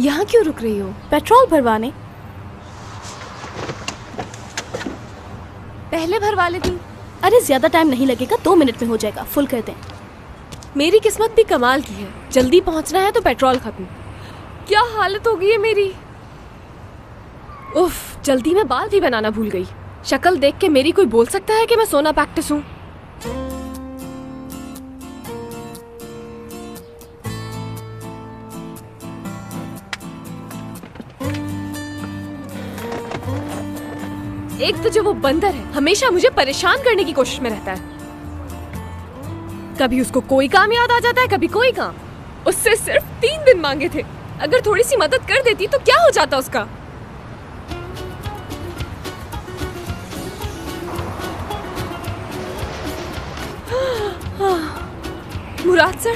यहाँ क्यों रुक रही हो? पेट्रोल भरवाने। पहले भरवा लेती। अरे ज्यादा टाइम नहीं लगेगा, 2 मिनट में हो जाएगा, फुल कर दें। मेरी किस्मत भी कमाल की है, जल्दी पहुंचना है तो पेट्रोल खत्म। क्या हालत हो गई है मेरी। उफ, जल्दी में बाल भी बनाना भूल गई। शक्ल देख के मेरी कोई बोल सकता है कि मैं सोना प्रैक्टिस हूँ? एक तो जो वो बंदर है हमेशा मुझे परेशान करने की कोशिश में रहता है। कभी उसको कोई काम याद आ जाता है, कभी कोई काम। उससे सिर्फ 3 दिन मांगे थे, अगर थोड़ी सी मदद कर देती तो क्या हो जाता उसका। मुराद सर।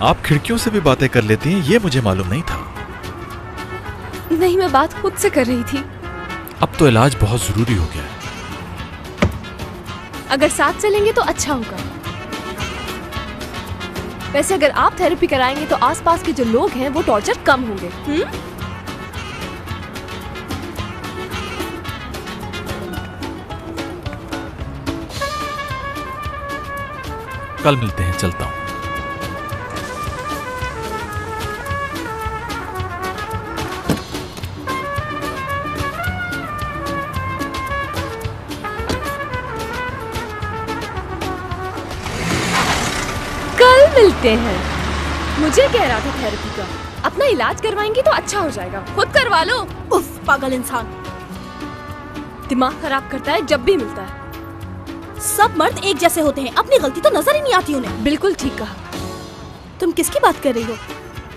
आप खिड़कियों से भी बातें कर लेती हैं, ये मुझे मालूम नहीं था। नहीं, मैं बात खुद से कर रही थी। अब तो इलाज बहुत जरूरी हो गया है। अगर साथ चलेंगे तो अच्छा होगा। वैसे अगर आप थेरेपी कराएंगे तो आसपास के जो लोग हैं वो टॉर्चर कम होंगे। कल मिलते हैं, चलता हूँ। कल मिलते हैं। मुझे कह रहा था थेरेपी का, अपना इलाज करवाएंगी तो अच्छा हो जाएगा, खुद करवा लो। उफ, पागल इंसान, दिमाग खराब करता है जब भी मिलता है। सब मर्द एक जैसे होते हैं, अपनी गलती तो नजर ही नहीं आती उन्हें। बिल्कुल ठीक कहा। तुम किसकी बात कर रही हो?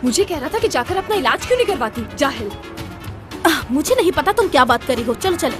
मुझे कह रहा था कि जाकर अपना इलाज क्यों नहीं करवाती, जाहिल। मुझे नहीं पता तुम क्या बात कर रही हो, चलो चले।